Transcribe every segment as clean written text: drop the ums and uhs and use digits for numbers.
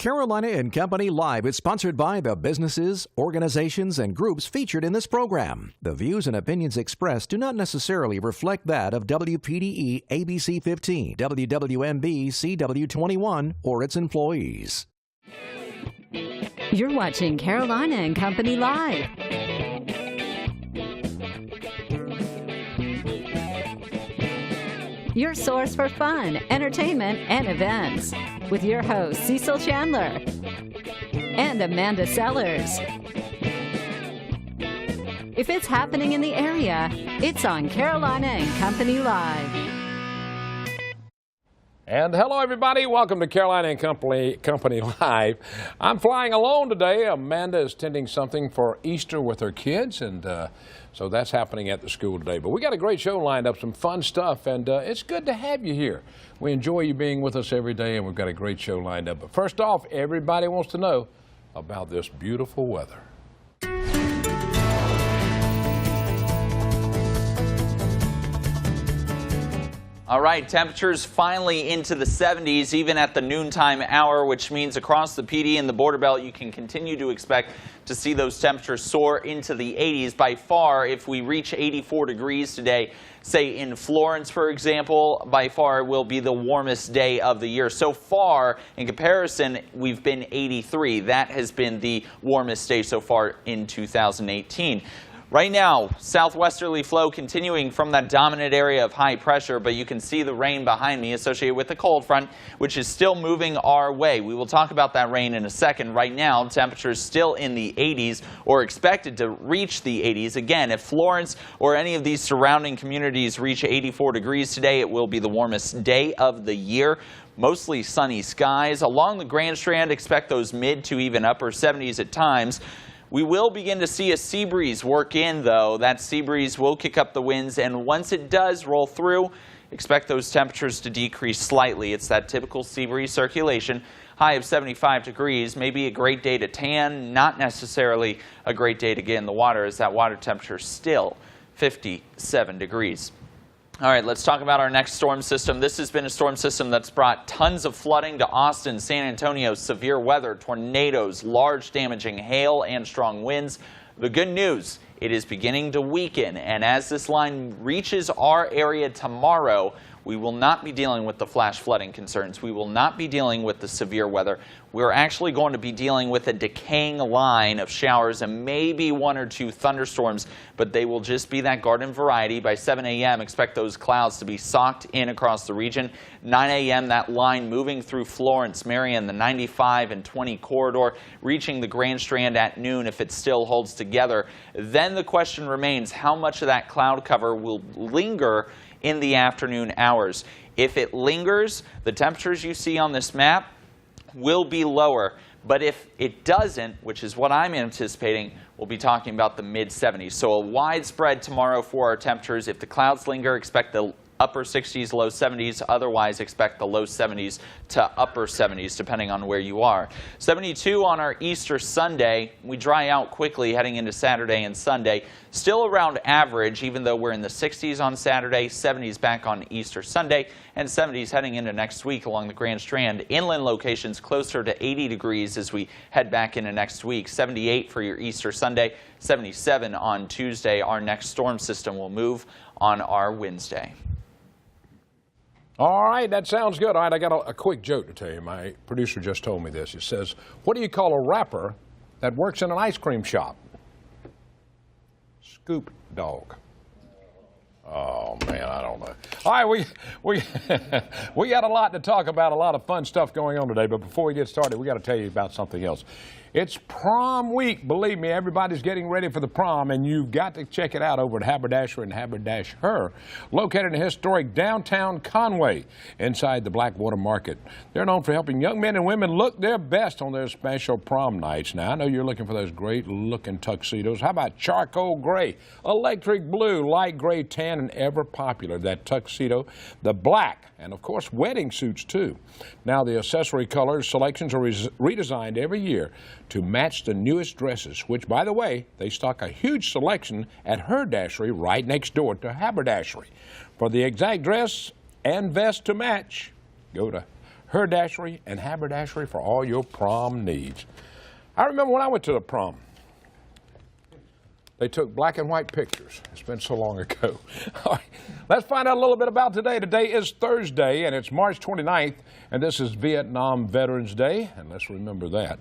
Carolina and Company Live is sponsored by the businesses, organizations, and groups featured in this program. The views and opinions expressed do not necessarily reflect that of WPDE ABC 15, WWMB CW21, or its employees. You're watching Carolina and Company Live. Your source for fun, entertainment, and events. With your hosts, Cecil Chandler and Amanda Sellers. If it's happening in the area, it's on Carolina and Company Live. And hello, everybody. Welcome to Carolina and Company Live. I'm flying alone today. Amanda is tending something for Easter with her kids, and so that's happening at the school today. But we got a great show lined up, some fun stuff, and it's good to have you here. We enjoy you being with us every day, and we've got a great show lined up. But first off, everybody wants to know about this beautiful weather. All right, temperatures finally into the 70s, even at the noontime hour, which means across the PD and the border belt, you can continue to expect to see those temperatures soar into the 80s. By far, if we reach 84 degrees today, say in Florence, for example, by far it will be the warmest day of the year. So far, in comparison, we've been 83. That has been the warmest day so far in 2018. Right now, southwesterly flow continuing from that dominant area of high pressure, but you can see the rain behind me associated with the cold front, which is still moving our way. We will talk about that rain in a second. Right now, temperatures still in the 80s or expected to reach the 80s. Again, if Florence or any of these surrounding communities reach 84 degrees today, it will be the warmest day of the year. Mostly sunny skies. Along the Grand Strand, expect those mid to even upper 70s at times. We will begin to see a sea breeze work in, though. That sea breeze will kick up the winds, and once it does roll through, expect those temperatures to decrease slightly. It's that typical sea breeze circulation. High of 75 degrees, maybe a great day to tan, not necessarily a great day to get in the water, as that water temperature is still 57 degrees. All right, let's talk about our next storm system. This has been a storm system that's brought tons of flooding to Austin, San Antonio, severe weather, tornadoes, large damaging hail, and strong winds. The good news, it is beginning to weaken, and as this line reaches our area tomorrow, we will not be dealing with the flash flooding concerns. We will not be dealing with the severe weather. We're actually going to be dealing with a decaying line of showers and maybe one or two thunderstorms, but they will just be that garden variety. By 7 a.m., expect those clouds to be socked in across the region. 9 a.m., that line moving through Florence, Marion, the 95 and 20 corridor, reaching the Grand Strand at noon if it still holds together. Then the question remains, how much of that cloud cover will linger in the afternoon hours? If it lingers, the temperatures you see on this map will be lower. But if it doesn't, which is what I'm anticipating, we'll be talking about the mid-70s. So a widespread tomorrow for our temperatures. If the clouds linger, expect the upper 60s, low 70s. Otherwise, expect the low 70s to upper 70s, depending on where you are. 72 on our Easter Sunday. We dry out quickly heading into Saturday and Sunday. Still around average, even though we're in the 60s on Saturday, 70s back on Easter Sunday, and 70s heading into next week along the Grand Strand. Inland locations closer to 80 degrees as we head back into next week. 78 for your Easter Sunday, 77 on Tuesday. Our next storm system will move on our Wednesday. All right, that sounds good. All right, I got a quick joke to tell you. My producer just told me this. It says, what do you call a rapper that works in an ice cream shop? Scoop dog. Oh, man, I don't know. All right, we got a lot to talk about, a lot of fun stuff going on today. But before we get started, we got to tell you about something else. It's prom week. Believe me, everybody's getting ready for the prom, and you've got to check it out over at Haberdasher and Haberdasher, located in historic downtown Conway, inside the Blackwater Market. They're known for helping young men and women look their best on their special prom nights. Now, I know you're looking for those great-looking tuxedos. How about charcoal gray, electric blue, light gray, tan, and ever popular, that tuxedo, the black, and of course, wedding suits, too. Now, the accessory colors selections are redesigned every year to match the newest dresses, which, by the way, they stock a huge selection at her dashery right next door to Haberdashery. For the exact dress and vest to match, go to haberdashery and haberdashery for all your prom needs. I remember when I went to the prom, they took black and white pictures. It's been so long ago. All right, let's find out a little bit about today. Today is Thursday, and it's March 29th, and this is Vietnam Veterans Day, and let's remember that.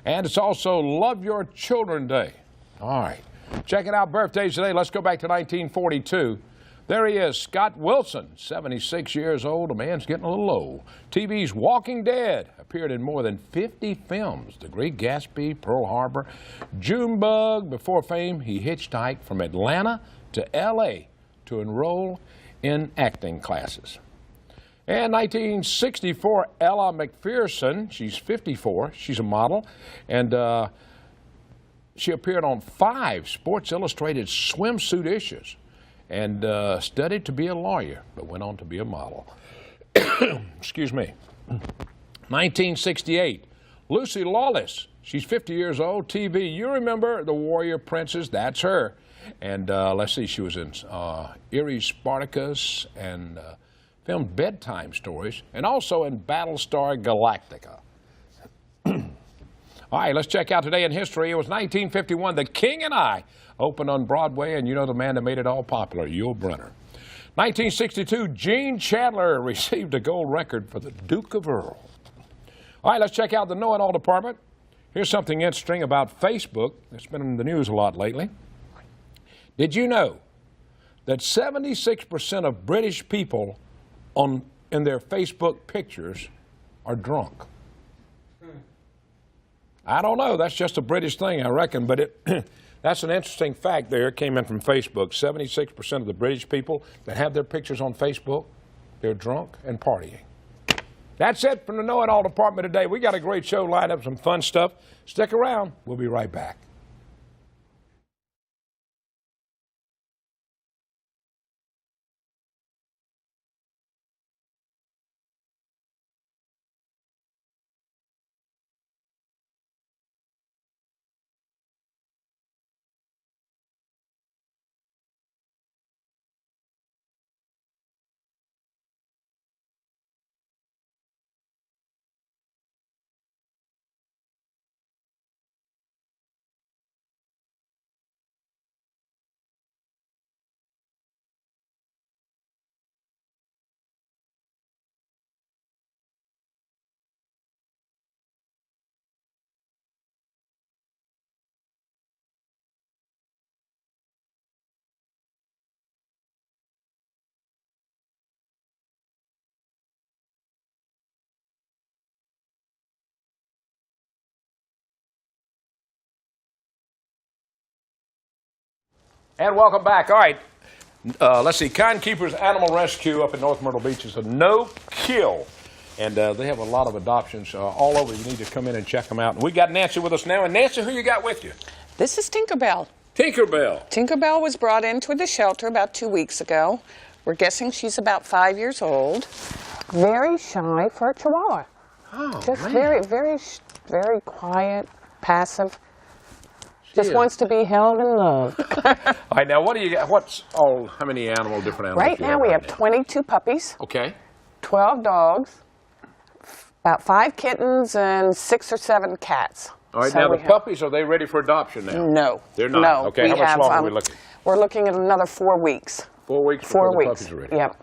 And it's also Love Your Children Day. All right, checking out birthdays today. Let's go back to 1942. There he is, Scott Wilson, 76 years old. A man's getting a little old. TV's Walking Dead appeared in more than 50 films. The Great Gatsby, Pearl Harbor, Junebug. Before fame, he hitchhiked from Atlanta to L.A. to enroll in acting classes. And 1964, Ella McPherson, she's 54. She's a model, and she appeared on 5 Sports Illustrated swimsuit issues. And studied to be a lawyer, but went on to be a model. Excuse me. 1968, Lucy Lawless. She's 50 years old. TV, you remember the Warrior Princess? That's her. And let's see, she was in Eerie Spartacus and filmed Bedtime Stories, and also in Battlestar Galactica. All right, let's check out today in history. It was 1951, The King and I opened on Broadway, and you know the man that made it all popular, Yul Brynner. 1962, Gene Chandler received a gold record for the Duke of Earl. All right, let's check out the Know-It-All department. Here's something interesting about Facebook. It's been in the news a lot lately. Did you know that 76% of British people in their Facebook pictures are drunk? I don't know. That's just a British thing, I reckon, but that's an interesting fact there. It came in from Facebook. 76% of the British people that have their pictures on Facebook, they're drunk and partying. That's it from the Know-It-All department today. We got a great show lined up, some fun stuff. Stick around. We'll be right back. And welcome back. All right, let's see. Kind Keepers Animal Rescue up in North Myrtle Beach is a no-kill. And they have a lot of adoptions all over. You need to come in and check them out. And we got Nancy with us now. And Nancy, who you got with you? This is Tinkerbell. Tinkerbell. Tinkerbell was brought into the shelter about 2 weeks ago. We're guessing she's about 5 years old. Very shy for a Chihuahua. Oh, Just man. very quiet, passive. Just wants to be held and loved. All right, now what do you got? How many different animals? Right now we have 22 puppies. Okay. 12 dogs, about 5 kittens, and 6 or 7 cats. All right, So now we the have- puppies, are they ready for adoption now? No. They're not? No. Okay, how much longer are we looking? We're looking at another 4 weeks. 4 weeks 4 before the weeks. puppies are ready. Yep.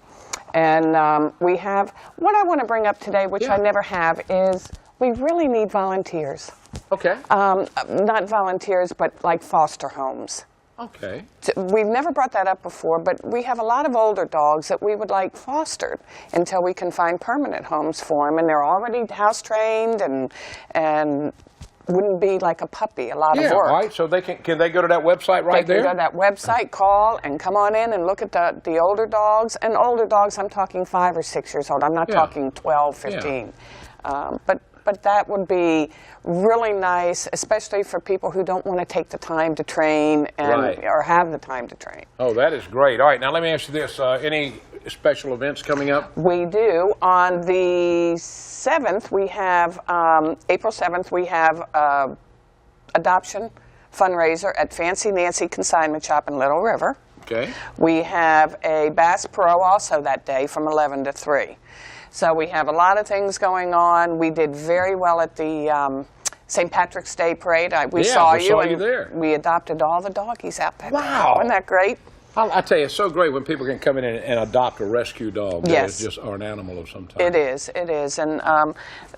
And we have, what I want to bring up today, which I never have, is we really need volunteers. Okay. Not volunteers, but like foster homes. Okay. We've never brought that up before, but we have a lot of older dogs that we would like fostered until we can find permanent homes for them, and they're already house trained and wouldn't be like a puppy, a lot of work. All right, so they can they go to that website right there? They can go to that website, call, and come on in and look at the older dogs. And older dogs, I'm talking 5 or 6 years old. I'm not talking 12, 15. But that would be really nice, especially for people who don't want to take the time to train or have the time to train. Oh, that is great. All right, now let me ask you this. Any special events coming up? We do. On the 7th, we have, April 7th, we have adoption fundraiser at Fancy Nancy Consignment Shop in Little River. Okay. We have a Bass Pro also that day from 11 to 3. So we have a lot of things going on. We did very well at the St. Patrick's Day Parade. We saw you there. We adopted all the doggies out there. Wow. Wasn't that great? I tell you, it's so great when people can come in and adopt a rescue dog. Yes. That is just or an animal of some type. It is. And,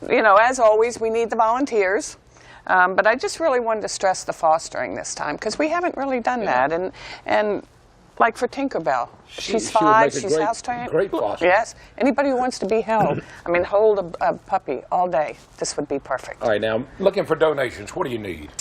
you know, as always, we need the volunteers. But I just really wanted to stress the fostering this time because we haven't really done that. And like for Tinkerbell, she's 5, she's house trained. Great foster. Yes. Anybody who wants to be held, I mean, hold a puppy all day, this would be perfect. All right, now, looking for donations, what do you need?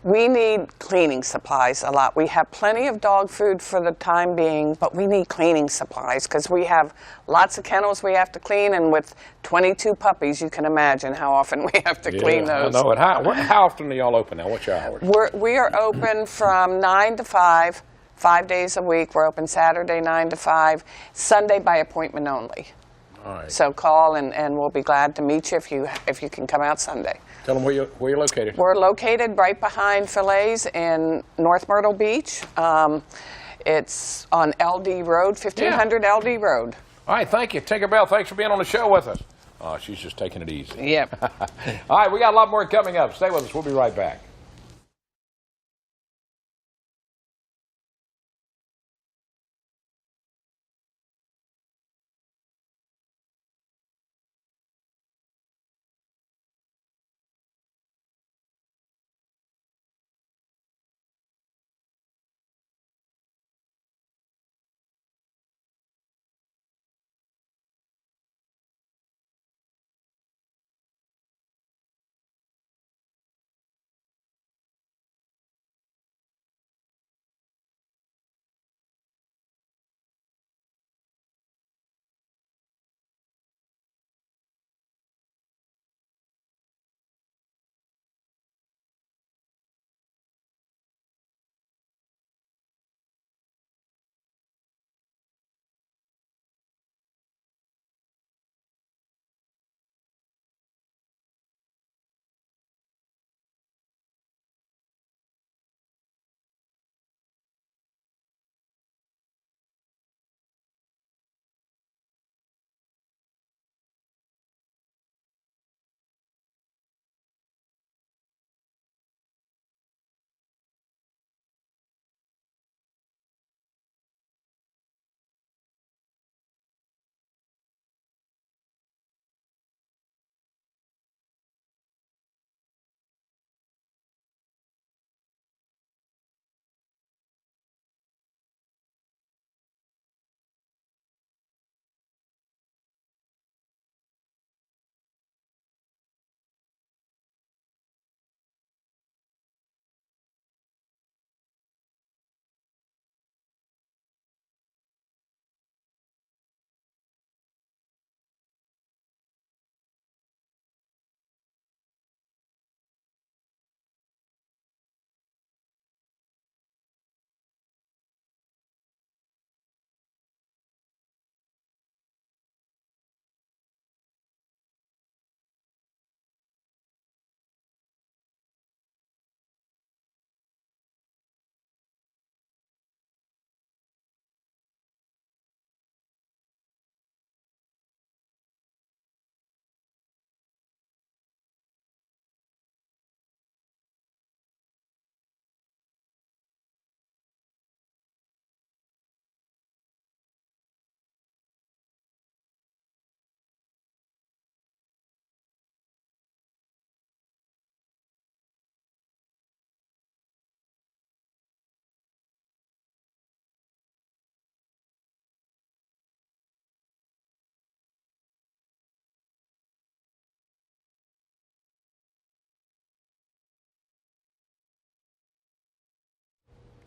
We need cleaning supplies a lot. We have plenty of dog food for the time being, but we need cleaning supplies because we have lots of kennels we have to clean, and with 22 puppies, you can imagine how often we have to clean those. I know it. How often are y'all open now? What's your hours? We are open from 9 to 5, 5 days a week. We're open Saturday 9 to 5, Sunday by appointment only. All right. So call and we'll be glad to meet you if you can come out Sunday. Tell them where you're located. We're located right behind Fillets in North Myrtle Beach. It's on LD Road, 1500 LD Road. All right, thank you. Tinkerbell, thanks for being on the show with us. Oh, she's just taking it easy. Yep. All right, we got a lot more coming up. Stay with us. We'll be right back.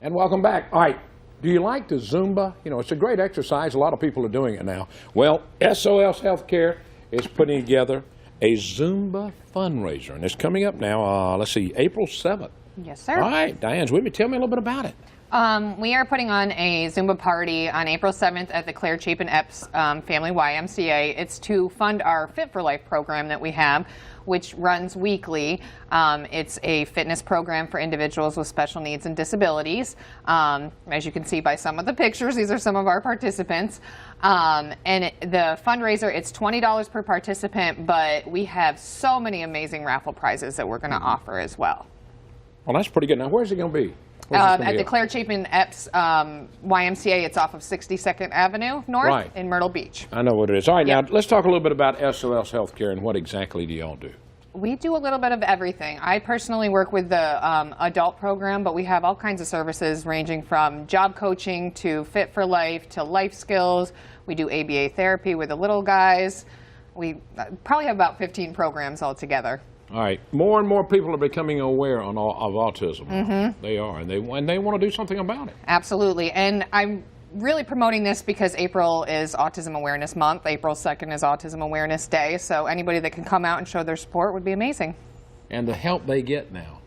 And welcome back. All right, do you like the Zumba? You know, it's a great exercise. A lot of people are doing it now. Well, SOS Health Care is putting together a Zumba fundraiser, and it's coming up now, let's see, April 7th. Yes, sir. All right, Diane's with me. Tell me a little bit about it. We are putting on a Zumba party on April 7th at the Claire Chapin Epps Family YMCA. It's to fund our Fit for Life program that we have, which runs weekly. It's a fitness program for individuals with special needs and disabilities. As you can see by some of the pictures, these are some of our participants. The fundraiser, it's $20 per participant, but we have so many amazing raffle prizes that we're going to offer as well. Well, that's pretty good. Now, where's it going to be? At the Claire Chapin Epps YMCA. It's off of 62nd Avenue North in Myrtle Beach. I know what it is. All right, now let's talk a little bit about SOS Health Care and what exactly do y'all do? We do a little bit of everything. I personally work with the adult program, but we have all kinds of services ranging from job coaching to Fit for Life to life skills. We do ABA therapy with the little guys. We probably have about 15 programs altogether. All right. More and more people are becoming aware of autism. Mm-hmm. They are, and they want to do something about it. Absolutely. And I'm really promoting this because April is Autism Awareness Month. April 2nd is Autism Awareness Day. So anybody that can come out and show their support would be amazing. And the help they get now,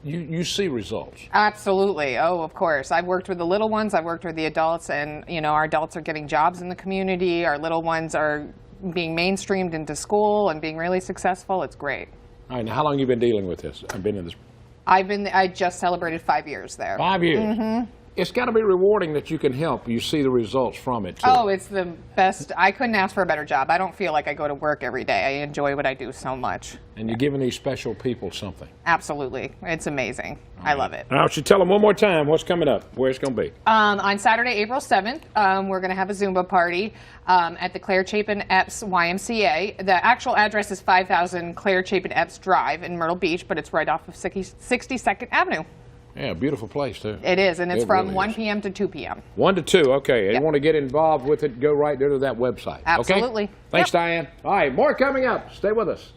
you see results. Absolutely. Oh, of course. I've worked with the little ones. I've worked with the adults, and our adults are getting jobs in the community. Our little ones are being mainstreamed into school and being really successful. It's great. All right, now how long have you been dealing with this? I've been in this. I just celebrated 5 years there. 5 years? Mm-hmm. It's got to be rewarding that you can help. You see the results from it, too. Oh, it's the best. I couldn't ask for a better job. I don't feel like I go to work every day. I enjoy what I do so much. And you're giving these special people something. Absolutely. It's amazing. I love it. Now, should tell them one more time what's coming up, where it's going to be. On Saturday, April 7th, we're going to have a Zumba party at the Claire Chapin Epps YMCA. The actual address is 5000 Claire Chapin Epps Drive in Myrtle Beach, but it's right off of 62nd Avenue. Yeah, beautiful place, too. It is, and it's from 1 p.m. to 2 p.m. 1 to 2, okay. And you want to get involved with it, go right there to that website. Absolutely. Okay? Thanks, Diane. All right, more coming up. Stay with us.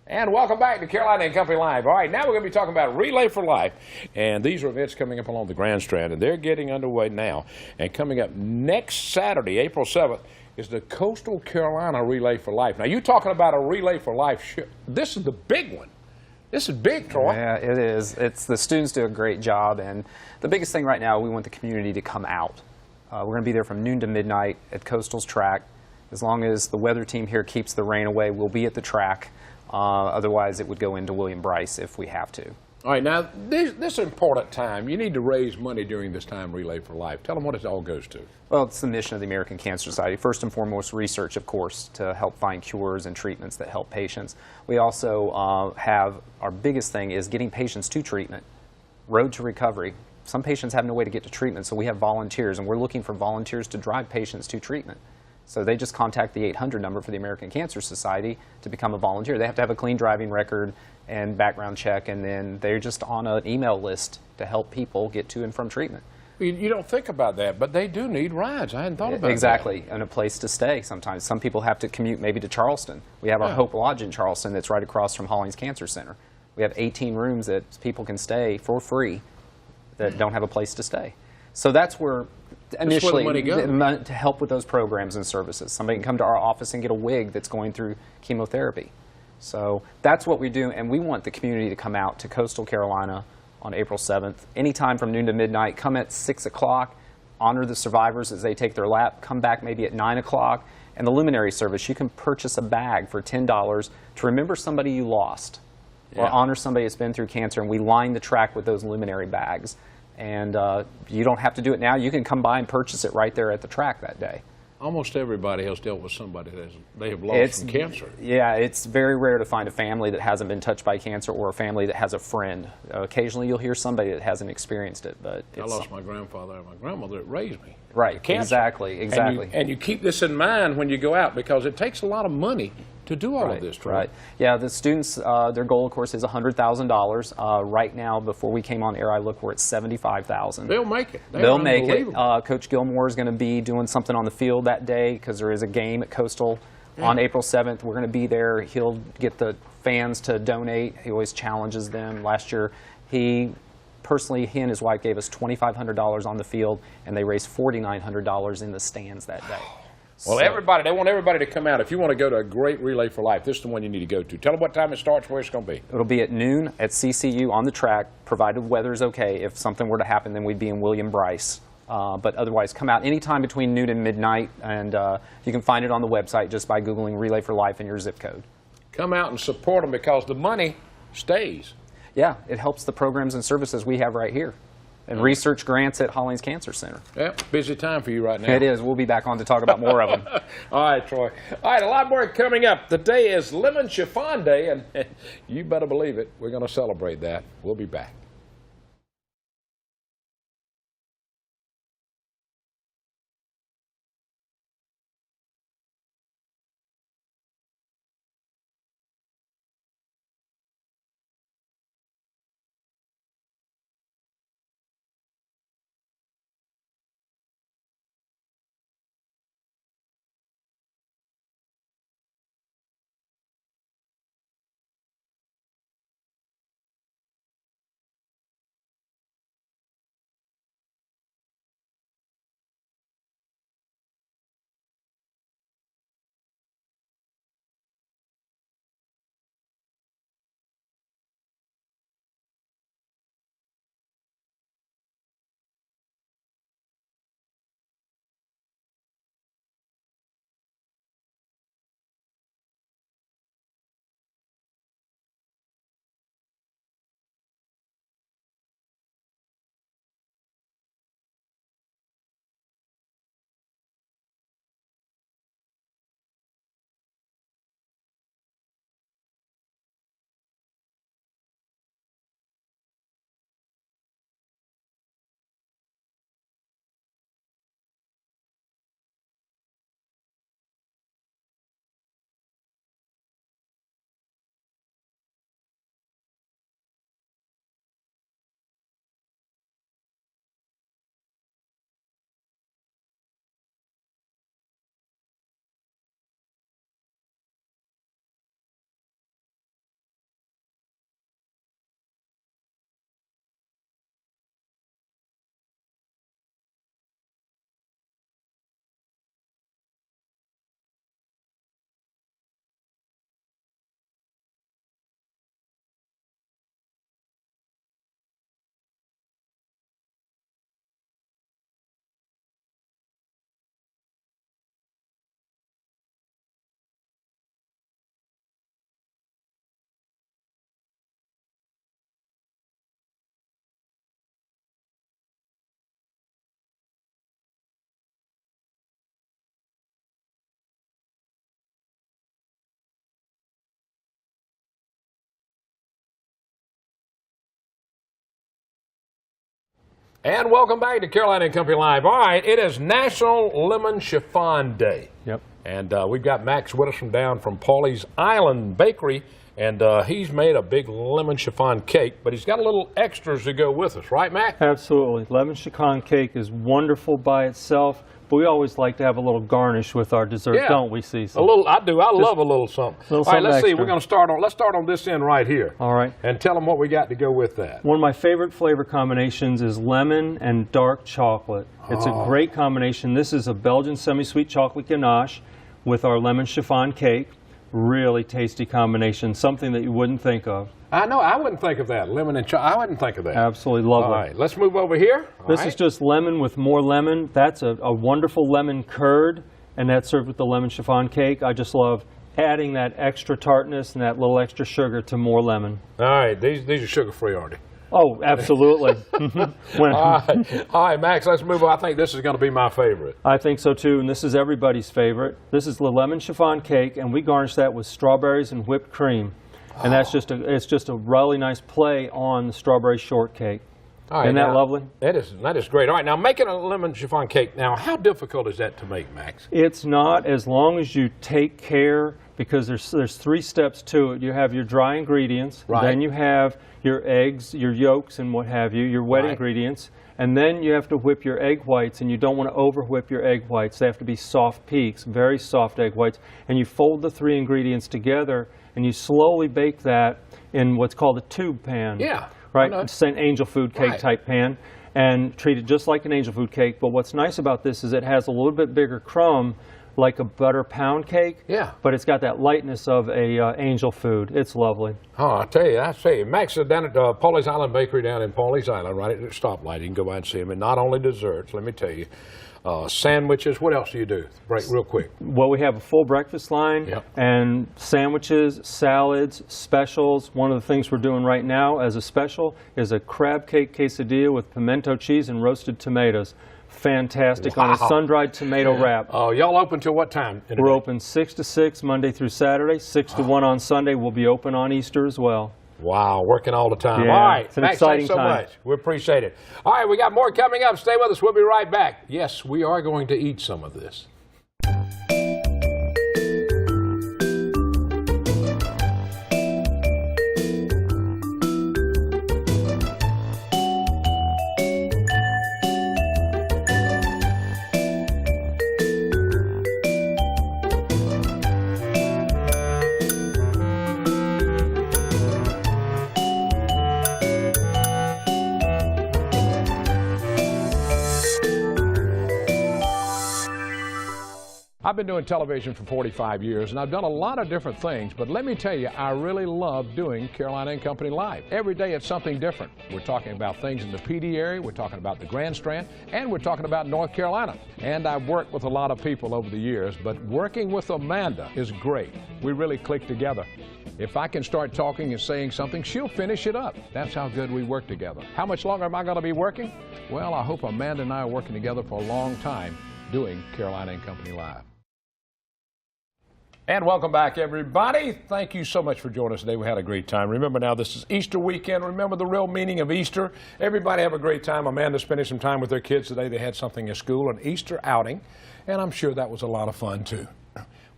And welcome back to Carolina and Company Live. All right, now we're going to be talking about Relay for Life. And these are events coming up along the Grand Strand, and they're getting underway now. And coming up next Saturday, April 7th, is the Coastal Carolina Relay for Life. Now, you're talking about a Relay for Life. This is the big one. This is big, Troy. Yeah, it is. The students do a great job, and the biggest thing right now, we want the community to come out. We're going to be there from noon to midnight at Coastal's track. As long as the weather team here keeps the rain away, we'll be at the track. Otherwise, it would go into William Bryce if we have to. All right, now, this important time, you need to raise money during this time, Relay for Life. Tell them what it all goes to. Well, it's the mission of the American Cancer Society. First and foremost, research, of course, to help find cures and treatments that help patients. We also have, our biggest thing is getting patients to treatment, road to recovery. Some patients have no way to get to treatment, so we have volunteers, and we're looking for volunteers to drive patients to treatment. So they just contact the 800 number for the American Cancer Society to become a volunteer. They have to have a clean driving record and background check, and then they're just on an email list to help people get to and from treatment. You don't think about that, but they do need rides. I hadn't thought about that. Exactly, and a place to stay sometimes. Some people have to commute maybe to Charleston. We have our Hope Lodge in Charleston that's right across from Hollings Cancer Center. We have 18 rooms that people can stay for free that don't have a place to stay. So that's where initially to help with those programs and services. Somebody can come to our office and get a wig that's going through chemotherapy. So that's what we do, and we want the community to come out to Coastal Carolina on April 7th. Anytime from noon to midnight, come at 6 o'clock, honor the survivors as they take their lap, come back maybe at 9 o'clock. And the Luminary Service, you can purchase a bag for $10 to remember somebody you lost or honor somebody that's been through cancer, and we line the track with those Luminary bags. And you don't have to do it now. You can come by and purchase it right there at the track that day. Almost everybody has dealt with somebody that they have lost from cancer. Yeah, it's very rare to find a family that hasn't been touched by cancer or a family that has a friend. Occasionally you'll hear somebody that hasn't experienced it. But I lost my grandfather and my grandmother that raised me. Right, exactly. And you keep this in mind when you go out, because it takes a lot of money to do all of this, Troy. Right. Yeah, the students, their goal, of course, is $100,000. Right now, before we came on air, I looked, we're at $75,000. They'll make it. They'll make it. Coach Gilmore is going to be doing something on the field that day because there is a game at Coastal on April 7th. We're going to be there. He'll get the fans to donate. He always challenges them. Last year, he and his wife gave us $2,500 on the field, and they raised $4,900 in the stands that day. Well, they want everybody to come out. If you want to go to a great Relay for Life, this is the one you need to go to. Tell them what time it starts, where it's going to be. It'll be at noon at CCU on the track, provided weather is okay. If something were to happen, then we'd be in William Bryce. But otherwise, come out anytime between noon and midnight, and you can find it on the website just by Googling Relay for Life and your zip code. Come out and support them, because the money stays. Yeah, it helps the programs and services we have right here. And research grants at Hollings Cancer Center. Yeah, busy time for you right now. It is. We'll be back on to talk about more of them. All right, Troy. All right, a lot more coming up. The day is Lemon Chiffon Day, and you better believe it, we're going to celebrate that. We'll be back. And welcome back to Carolina and Company Live. All right, it is National Lemon Chiffon Day. Yep. And we've got Max with us down from Paulie's Island Bakery. And he's made a big lemon chiffon cake, but he's got a little extras to go with us, right, Mac? Absolutely. Lemon chiffon cake is wonderful by itself, but we always like to have a little garnish with our dessert, don't we, Cecil? A little, I do. I love a little something. All right, let's see. We're going to start on. Let's start on this end right here. All right. And tell them what we got to go with that. One of my favorite flavor combinations is lemon and dark chocolate. It's a great combination. This is a Belgian semi-sweet chocolate ganache with our lemon chiffon cake. Really tasty combination, something that you wouldn't think of. I know, I wouldn't think of that. Lemon and chocolate, I wouldn't think of that. Absolutely lovely. All right, let's move over here. This is just lemon with more lemon. That's a wonderful lemon curd, and that's served with the lemon chiffon cake. I just love adding that extra tartness and that little extra sugar to more lemon. All right, these are sugar-free, aren't they? Oh, absolutely. All right, Max, let's move on. I think this is going to be my favorite. I think so too, and this is everybody's favorite. This is the lemon chiffon cake, and we garnish that with strawberries and whipped cream. And that's it's just a really nice play on the strawberry shortcake. All right, Isn't that lovely? That is great. All right, now making a lemon chiffon cake, now how difficult is that to make, Max? It's not, as long as you take care, because there's 3 steps to it. You have your dry ingredients, then you have your eggs, your yolks and what have you, your wet ingredients, and then you have to whip your egg whites, and you don't want to over whip your egg whites. They have to be soft peaks, very soft egg whites, and you fold the 3 ingredients together and you slowly bake that in what's called a tube pan. Yeah. Right, it's an angel food cake type pan, and treat it just like an angel food cake. But what's nice about this is it has a little bit bigger crumb, like a butter pound cake. Yeah. But it's got that lightness of a angel food. It's lovely. Oh, I tell you, Max is down at Pawleys Island Bakery down in Pawleys Island, right at the stoplight. You can go by and see him. And not only desserts, let me tell you, sandwiches. What else do you do? Break real quick. Well, we have a full breakfast line and sandwiches, salads, specials. One of the things we're doing right now as a special is a crab cake quesadilla with pimento cheese and roasted tomatoes. Fantastic on a sun-dried tomato wrap. Oh, y'all open till what time? We're open 6 to 6 Monday through Saturday, 6 to 1 on Sunday. We'll be open on Easter as well. Wow, working all the time. Yeah, all right, it's an Max, exciting thanks so time. much. We appreciate it. All right, we got more coming up. Stay with us. We'll be right back. Yes, we are going to eat some of this. I've been doing television for 45 years, and I've done a lot of different things, but let me tell you, I really love doing Carolina and Company Live. Every day it's something different. We're talking about things in the PD area, we're talking about the Grand Strand, and we're talking about North Carolina. And I've worked with a lot of people over the years, but working with Amanda is great. We really click together. If I can start talking and saying something, she'll finish it up. That's how good we work together. How much longer am I going to be working? Well, I hope Amanda and I are working together for a long time doing Carolina and Company Live. And welcome back, everybody. Thank you so much for joining us today. We had a great time. Remember now, this is Easter weekend. Remember the real meaning of Easter. Everybody have a great time. Amanda's spending some time with their kids today. They had something at school, an Easter outing, and I'm sure that was a lot of fun, too.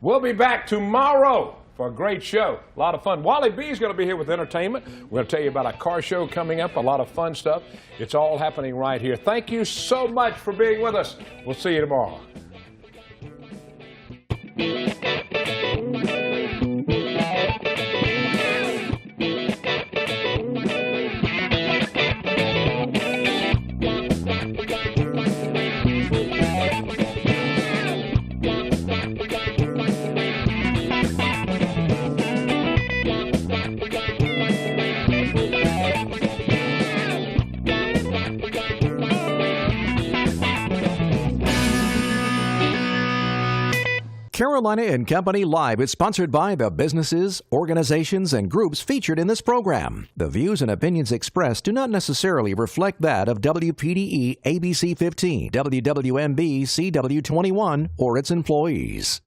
We'll be back tomorrow for a great show. A lot of fun. Wally B is going to be here with entertainment. We're going to tell you about a car show coming up, a lot of fun stuff. It's all happening right here. Thank you so much for being with us. We'll see you tomorrow. Carolina and Company Live is sponsored by the businesses, organizations, and groups featured in this program. The views and opinions expressed do not necessarily reflect that of WPDE ABC 15, WWMB CW 21, or its employees.